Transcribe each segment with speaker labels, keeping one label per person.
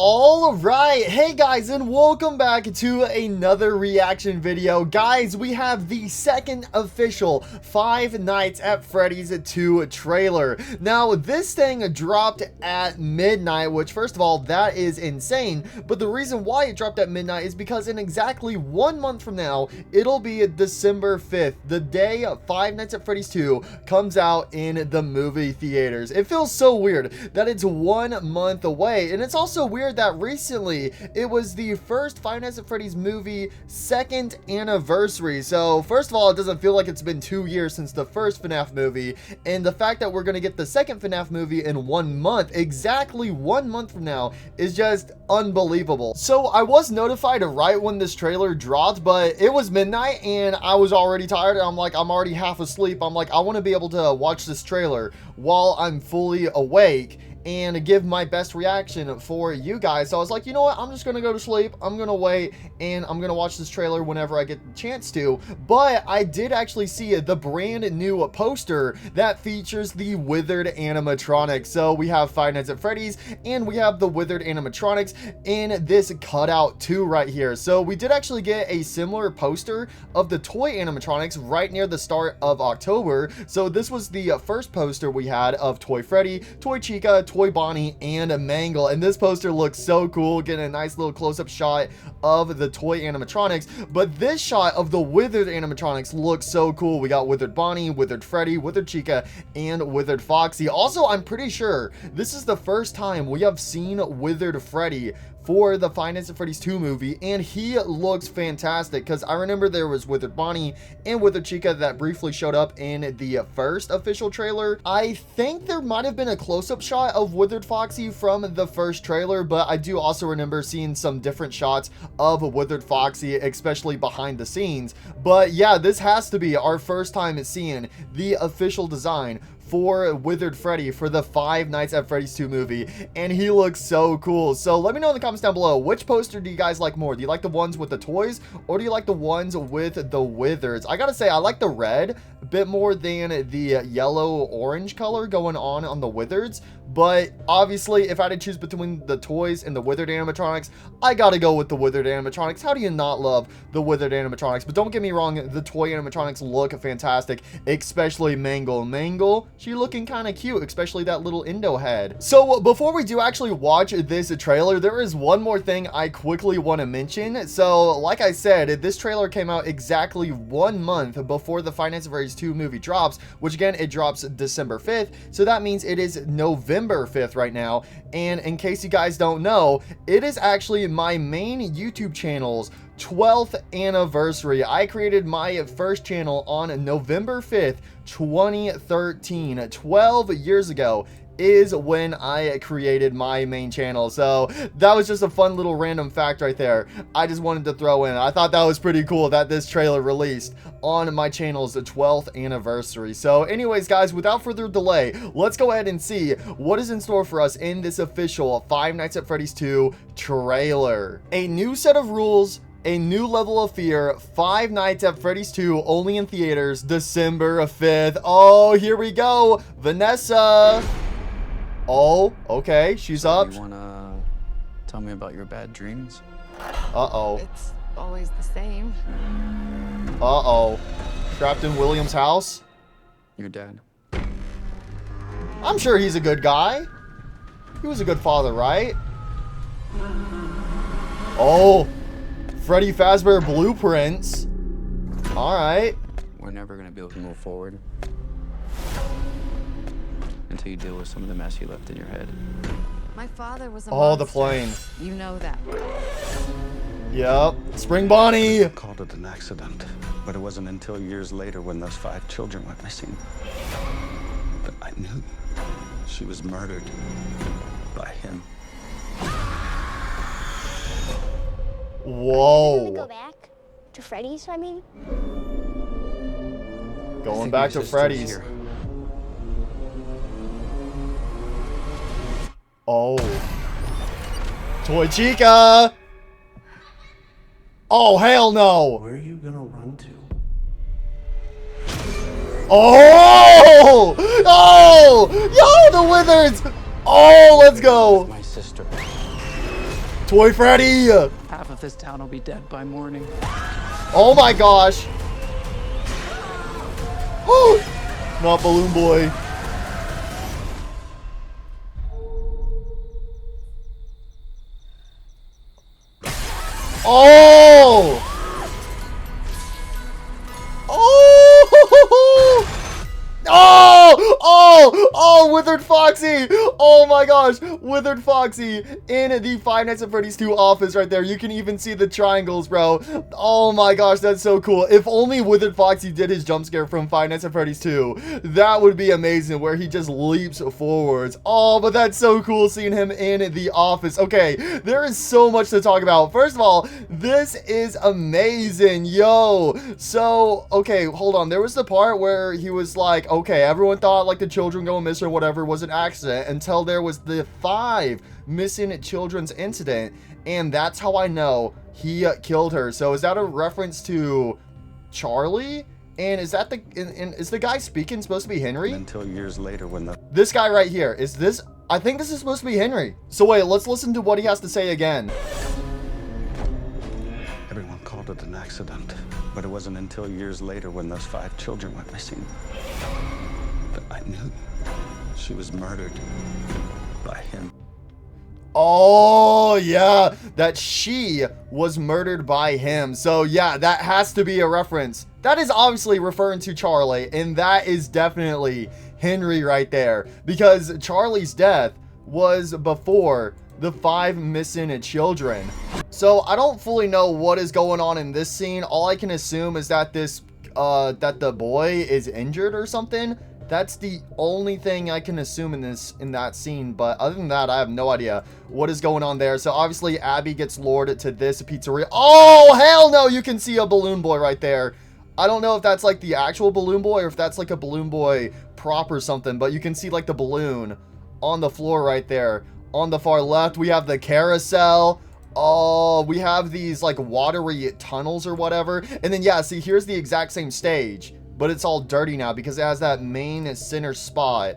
Speaker 1: All right, hey guys, and welcome back to another reaction video. Guys, we have the second official Five Nights at Freddy's 2 trailer. Now, this thing dropped at midnight, which first of all, that is insane. But the reason why it dropped at midnight is because in exactly 1 month from now, it'll be December 5th, the day Five Nights at Freddy's 2 comes out in the movie theaters. It feels so weird that it's 1 month away, and it's also weird that recently it was the first Five Nights at Freddy's movie second anniversary. So first of all, it doesn't feel like it's been 2 years since the first FNAF movie, and the fact that we're gonna get the second FNAF movie in 1 month, exactly 1 month from now, is just unbelievable. So I was notified right when this trailer dropped, but it was midnight and I was already tired. I'm like, I'm already half asleep. I'm like, I want to be able to watch this trailer while I'm fully awake and give my best reaction for you guys. So I was like, you know what, I'm just gonna go to sleep, I'm gonna wait, and I'm gonna watch this trailer whenever I get the chance to. But I did actually see the brand new poster that features the withered animatronics. So we have Five Nights at Freddy's and we have the withered animatronics in this cutout too right here. So we did actually get a similar poster of the toy animatronics right near the start of October. So this was the first poster we had of Toy Freddy, Toy Chica, Toy Bonnie, and a Mangle, and this poster looks so cool, getting a nice little close-up shot of the toy animatronics. But this shot of the withered animatronics looks so cool. We got withered Bonnie, withered Freddy, withered Chica, and withered Foxy. Also, I'm pretty sure this is the first time we have seen withered Freddy for the Five Nights at Freddy's 2 movie, and he looks fantastic, because I remember there was withered Bonnie and withered Chica that briefly showed up in the first official trailer. I think there might have been a close-up shot of withered Foxy from the first trailer, but I do also remember seeing some different shots of withered Foxy, especially behind the scenes. But yeah, this has to be our first time seeing the official design for withered Freddy for the Five Nights at Freddy's 2 movie, and he looks so cool. So let me know in the comments down below, which poster do you guys like more? Do you like the ones with the toys, or do you like the ones with the withers? I gotta say, I like the red a bit more than the yellow orange color going on the withers. But obviously, if I had to choose between the toys and the withered animatronics, I gotta go with the withered animatronics. How do you not love the withered animatronics? But don't get me wrong, the toy animatronics look fantastic, especially Mangle. Mangle, she looking kind of cute, especially that little Indo head. So before we do actually watch this trailer, there is one more thing I quickly want to mention. So like I said, this trailer came out exactly 1 month before the Five Nights at Freddy's 2 movie drops, which again, it drops December 5th. So that means it is November 5th right now. And in case you guys don't know, it is actually my main YouTube channel's 12th anniversary. I created my first channel on November 5th, 2013. 12 years ago is when I created my main channel. So that was just a fun little random fact right there. I just wanted to throw in. I thought that was pretty cool that this trailer released on my channel's 12th anniversary. So anyways, guys, without further delay, let's go ahead and see what is in store for us in this official Five Nights at Freddy's 2 trailer. A new set of rules, a new level of fear, Five Nights at Freddy's 2 only in theaters December 5th. Oh, here we go. Vanessa. Oh, okay, she's up.
Speaker 2: You wanna tell me about your bad dreams?
Speaker 1: Uh-oh.
Speaker 3: It's always the same.
Speaker 1: Uh-oh. Trapped in William's house?
Speaker 2: Your dad.
Speaker 1: I'm sure he's a good guy. He was a good father, right? Oh, Freddy Fazbear blueprints. All right.
Speaker 2: We're never gonna be able to move forward until you deal with some of the mess you left in your head.
Speaker 3: My father was a
Speaker 1: Oh, the
Speaker 3: monster.
Speaker 1: plane.
Speaker 3: You know that.
Speaker 1: Yep. Spring Bonnie.
Speaker 4: I called it an accident, but it wasn't until years later when those 5 children went missing that I knew she was murdered by him.
Speaker 1: Whoa.
Speaker 5: Go back to Freddy's, I mean.
Speaker 1: Going back to Freddy's.
Speaker 2: Here.
Speaker 1: Oh. Toy Chica. Oh, hell no.
Speaker 6: Where are you gonna run to?
Speaker 1: Oh! Oh! Yo, the withers! Oh, let's go.
Speaker 2: My sister.
Speaker 1: Toy Freddy!
Speaker 2: Half of this town will be dead by morning.
Speaker 1: Oh my gosh! Not Balloon Boy. Oh! Oh! Oh! Oh! Oh! Withered Foxy! Oh my gosh! Withered Foxy in the Five Nights at Freddy's 2 office right there. You can even see the triangles, bro. Oh my gosh, that's so cool. If only Withered Foxy did his jump scare from Five Nights at Freddy's 2. That would be amazing, where he just leaps forwards. Oh, but that's so cool seeing him in the office. Okay, there is so much to talk about. First of all, this is amazing. Yo. So, okay, hold on. There was the part where he was like, okay, everyone thought like the children going missing or whatever was an accident until there was the 5 missing children's incident, and that's how I know he killed her. So is that a reference to Charlie? And is that the is the guy speaking supposed to be Henry?
Speaker 4: Until years later when
Speaker 1: This guy right here, is this? I think this is supposed to be Henry. So wait, let's listen to what he has to say again.
Speaker 4: everyone called it an accident, but it wasn't until years later when those 5 children went missing that I knew she was murdered by him.
Speaker 1: Oh, yeah, that she was murdered by him. So, yeah, that has to be a reference. That is obviously referring to Charlie, and that is definitely Henry right there, because Charlie's death was before the 5 missing children. So, I don't fully know what is going on in this scene. All I can assume is that that the boy is injured or something. That's the only thing I can assume in that scene, but other than that, I have no idea what is going on there. So obviously, Abby gets lured to this pizzeria. Oh, hell no! You can see a balloon boy right there. I don't know if that's like the actual balloon boy or if that's like a balloon boy prop or something, but you can see like the balloon on the floor right there. On the far left, we have the carousel. Oh, we have these like watery tunnels or whatever. And then, yeah, see, here's the exact same stage, but it's all dirty now because it has that main center spot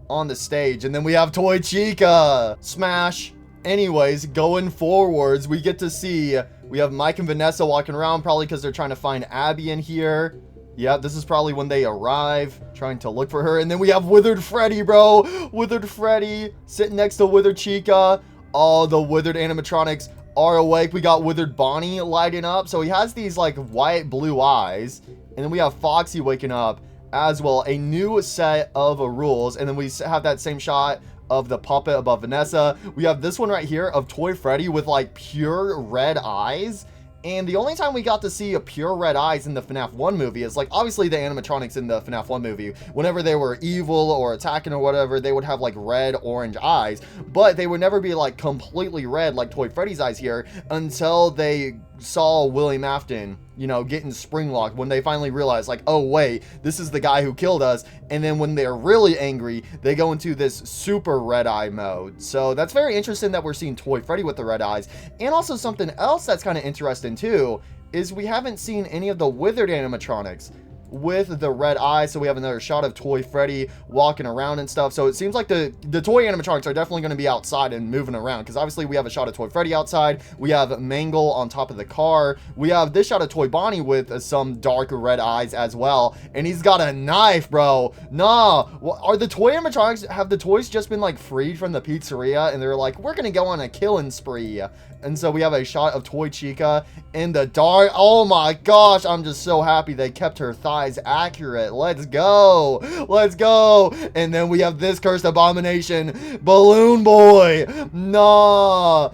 Speaker 1: on the stage. And then we have Toy Chica. Smash. Anyways, going forwards, we get to see, we have Mike and Vanessa walking around, probably because they're trying to find Abby in here. Yeah, this is probably when they arrive, trying to look for her. And then we have Withered Freddy, bro. Withered Freddy sitting next to Withered Chica. Oh, the Withered animatronics are awake. We got Withered Bonnie lighting up. So he has these like white blue eyes. And then we have Foxy waking up as well. A new set of rules. And then we have that same shot of the puppet above Vanessa. We have this one right here of Toy Freddy with like pure red eyes. And the only time we got to see a pure red eyes in the FNAF 1 movie is like obviously the animatronics in the FNAF 1 movie. Whenever they were evil or attacking or whatever, they would have like red, orange eyes. But they would never be like completely red like Toy Freddy's eyes here until they saw William Afton, you know, getting spring locked, when they finally realized like, oh wait, this is the guy who killed us. And then when they're really angry, they go into this super red eye mode. So that's very interesting that we're seeing Toy Freddy with the red eyes. And also something else that's kind of interesting too is we haven't seen any of the Withered animatronics with the red eyes. So we have another shot of Toy Freddy walking around and stuff. So it seems like the toy animatronics are definitely going to be outside and moving around, because obviously we have a shot of Toy Freddy outside. We have Mangle on top of the car. We have this shot of Toy Bonnie with some dark red eyes as well, and he's got a knife, bro. Nah, are the toy animatronics, have the toys just been like freed from the pizzeria and they're like, we're gonna go on a killing spree? And so we have a shot of Toy Chica in the dark. Oh my gosh, I'm just so happy they kept her thighs accurate. Let's go. Let's go. And then we have this cursed abomination, Balloon Boy. Nah,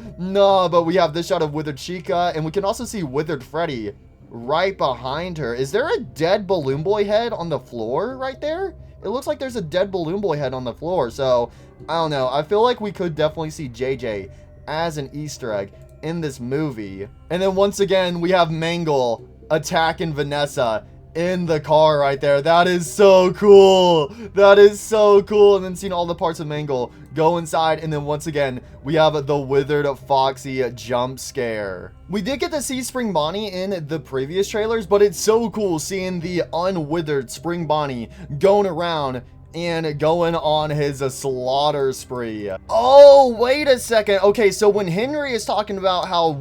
Speaker 1: but we have this shot of Withered Chica, and we can also see Withered Freddy right behind her. Is there a dead Balloon Boy head on the floor right there? It looks like there's a dead Balloon Boy head on the floor. So, I don't know. I feel like we could definitely see JJ as an Easter egg in this movie. And then once again, we have Mangle attacking Vanessa in the car right there. That is so cool. That is so cool. And then seeing all the parts of Mangle go inside. And then once again, we have the Withered Foxy jump scare. We did get to see Spring Bonnie in the previous trailers, but it's so cool seeing the unwithered Spring Bonnie going around and going on his slaughter spree. Oh, wait a second. Okay, so when Henry is talking about how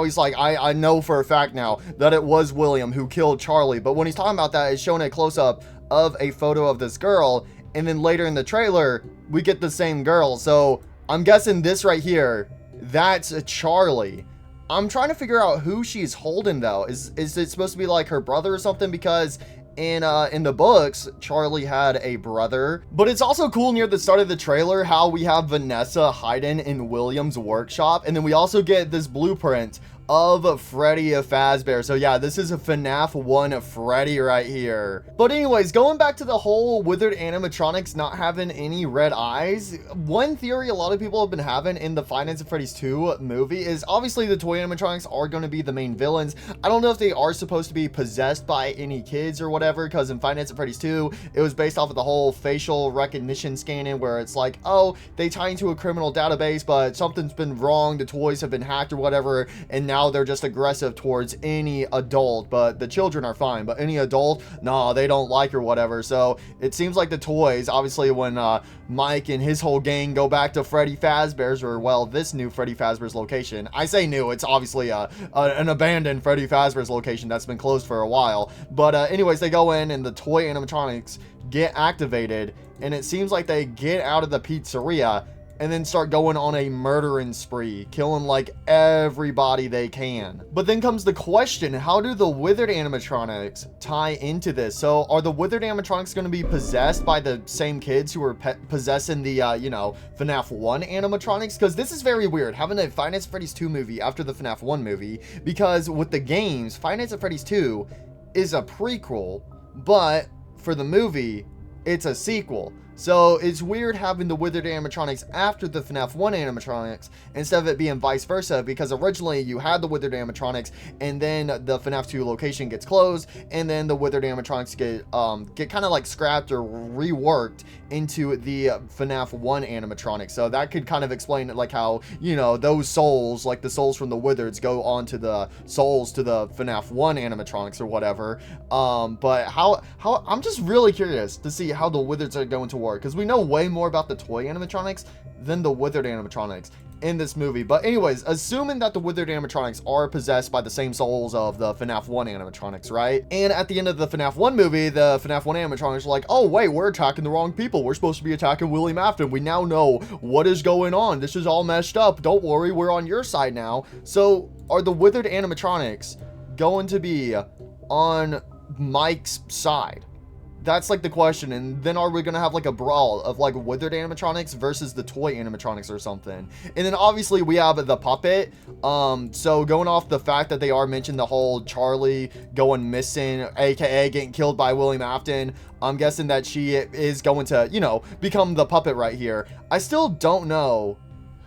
Speaker 1: he's like, I know for a fact now that it was William who killed Charlie, but when he's talking about that, it's showing a close-up of a photo of this girl, and then later in the trailer, we get the same girl. So I'm guessing this right here, that's Charlie. I'm trying to figure out who she's holding though. Is it supposed to be like her brother or something? Because in the books, Charlie had a brother. But it's also cool near the start of the trailer how we have Vanessa hiding in William's workshop, and then we also get this blueprint of Freddy Fazbear. So yeah, this is a FNAF 1 Freddy right here. But anyways, going back to the whole withered animatronics not having any red eyes, one theory a lot of people have been having in the Five Nights at Freddy's 2 movie is obviously the toy animatronics are going to be the main villains. I don't know if they are supposed to be possessed by any kids or whatever, because in Five Nights at Freddy's 2, it was based off of the whole facial recognition scanning where it's like, oh, they tie into a criminal database, but something's been wrong, the toys have been hacked or whatever, and now they're just aggressive towards any adult, but the children are fine, but any adult, nah, they don't like or whatever. So it seems like the toys, obviously when Mike and his whole gang go back to Freddy Fazbear's, or well, this new Freddy Fazbear's location. I say new, it's obviously an abandoned Freddy Fazbear's location that's been closed for a while, but anyways, they go in and the toy animatronics get activated, and it seems like they get out of the pizzeria and then start going on a murdering spree, killing like everybody they can. But then comes the question, how do the withered animatronics tie into this? So are the withered animatronics going to be possessed by the same kids who were possessing the, you know, FNAF 1 animatronics? Because this is very weird, having a Five Nights at Freddy's 2 movie after the FNAF 1 movie, because with the games, Five Nights at Freddy's 2 is a prequel, but for the movie, it's a sequel. So it's weird having the withered animatronics after the FNAF 1 animatronics instead of it being vice versa, because originally you had the withered animatronics and then the FNAF 2 location gets closed and then the withered animatronics get kind of like scrapped or reworked into the FNAF 1 animatronics. So that could kind of explain like how, you know, those souls, like the souls from the withereds, go on to the souls to the FNAF 1 animatronics or whatever. But how I'm just really curious to see how the withereds are going to work, because we know way more about the toy animatronics than the withered animatronics in this movie. But anyways, assuming that the withered animatronics are possessed by the same souls of the FNAF 1 animatronics, right? And at the end of the FNAF 1 movie, the FNAF 1 animatronics are like, oh wait, we're attacking the wrong people. We're supposed to be attacking William Afton. We now know what is going on. This is all messed up. Don't worry, we're on your side now. So are the withered animatronics going to be on Mike's side? That's like the question. And then are we gonna have like a brawl of like withered animatronics versus the toy animatronics or something? And then obviously we have the puppet. So going off the fact that they are mentioning the whole Charlie going missing, aka getting killed by William Afton, I'm guessing that she is going to, you know, become the puppet right here. I still don't know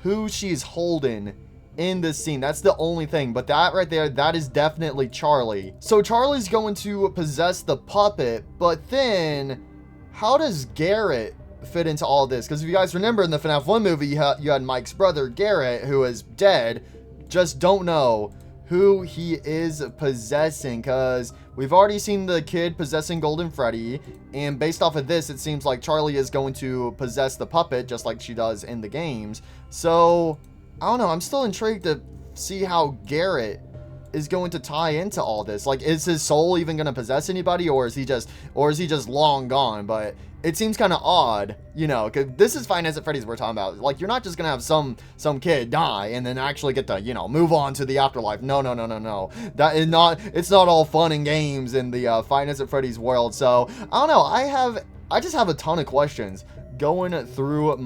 Speaker 1: who she's holding in this scene. That's the only thing, but that right there, that is definitely Charlie. So Charlie's going to possess the puppet, but then how does Garrett fit into all this? Because if you guys remember in the FNAF 1 movie, you had Mike's brother Garrett, who is dead. Just don't know who he is possessing, because we've already seen the kid possessing Golden Freddy, and based off of this, it seems like Charlie is going to possess the puppet just like she does in the games. So I don't know, I'm still intrigued to see how Garrett is going to tie into all this. Like, is his soul even going to possess anybody, or is he just long gone? But it seems kind of odd, you know, because this is Five Nights at Freddy's we're talking about. Like, you're not just going to have some kid die and then actually get to, you know, move on to the afterlife. No. That is not, it's not all fun and games in the Five Nights at Freddy's world. So, I don't know, I just have a ton of questions going through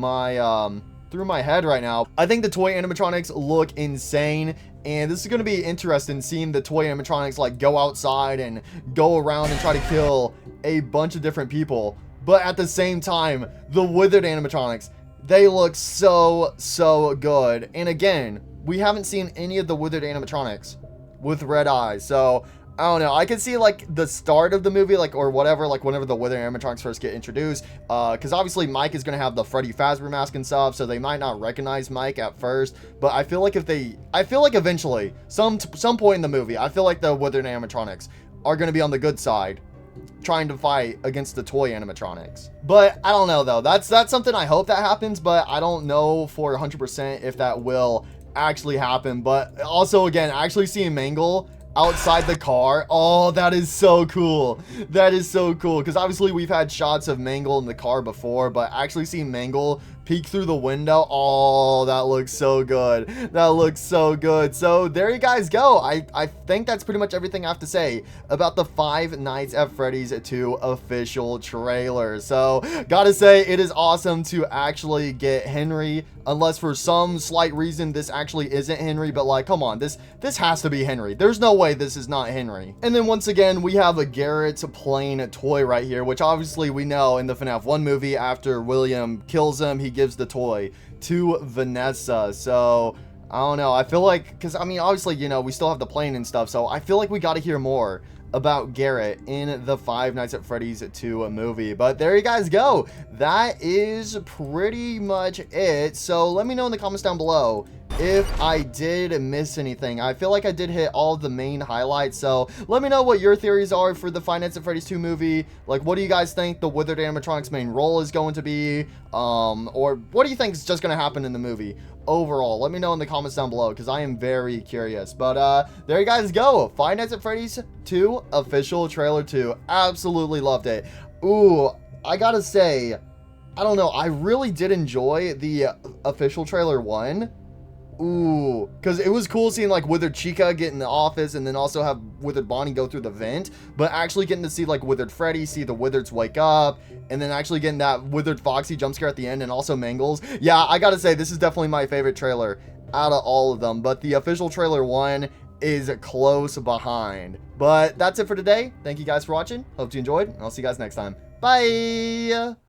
Speaker 1: my head right now. I think the toy animatronics look insane, and this is going to be interesting seeing the toy animatronics like go outside and go around and try to kill a bunch of different people. But at the same time, the withered animatronics, they look so good. And again, we haven't seen any of the withered animatronics with red eyes, so I don't know. I could see like the start of the movie, like, or whatever, like whenever the withered animatronics first get introduced, because obviously Mike is gonna have the Freddy Fazbear mask and stuff, so they might not recognize Mike at first. But I feel like eventually, some point in the movie, I feel like the withered animatronics are gonna be on the good side trying to fight against the toy animatronics. But I don't know though. That's something I hope that happens, but I don't know for 100% if that will actually happen. But also, again, actually seeing Mangle outside the car, oh, that is so cool. That is so cool, because obviously we've had shots of Mangle in the car before, but actually seeing Mangle peek through the window, oh, that looks so good. That looks so good. So there you guys go. I think that's pretty much everything I have to say about the Five Nights at Freddy's 2 official trailer. So gotta say, it is awesome to actually get Henry, unless for some slight reason this actually isn't Henry, but like, come on, this has to be Henry. There's no way this is not Henry. And then once again, we have a Garrett plain toy right here, which obviously we know in the FNAF 1 movie, after William kills him, he gives the toy to Vanessa. So I don't know, I feel like, because I mean, obviously, you know, we still have the plane and stuff, so I feel like we got to hear more about Garrett in the Five Nights at Freddy's 2 movie. But there you guys go. That is pretty much it. So let me know in the comments down below if I did miss anything. I feel like I did hit all the main highlights, so let me know what your theories are for the Five Nights at Freddy's 2 movie. Like, what do you guys think the Withered animatronic's main role is going to be? Or what do you think is just going to happen in the movie overall? Let me know in the comments down below, because I am very curious. But there you guys go. Five Nights at Freddy's 2 official trailer 2. Absolutely loved it. Ooh, I gotta say, I don't know, I really did enjoy the official trailer 1. Ooh, because it was cool seeing like Withered Chica get in the office, and then also have Withered Bonnie go through the vent, but actually getting to see like Withered Freddy, see the Withereds wake up, and then actually getting that Withered Foxy jump scare at the end, and also Mangles. Yeah, I gotta say, this is definitely my favorite trailer out of all of them, but the official trailer 1 is close behind. But that's it for today. Thank you guys for watching. Hope you enjoyed, and I'll see you guys next time. Bye!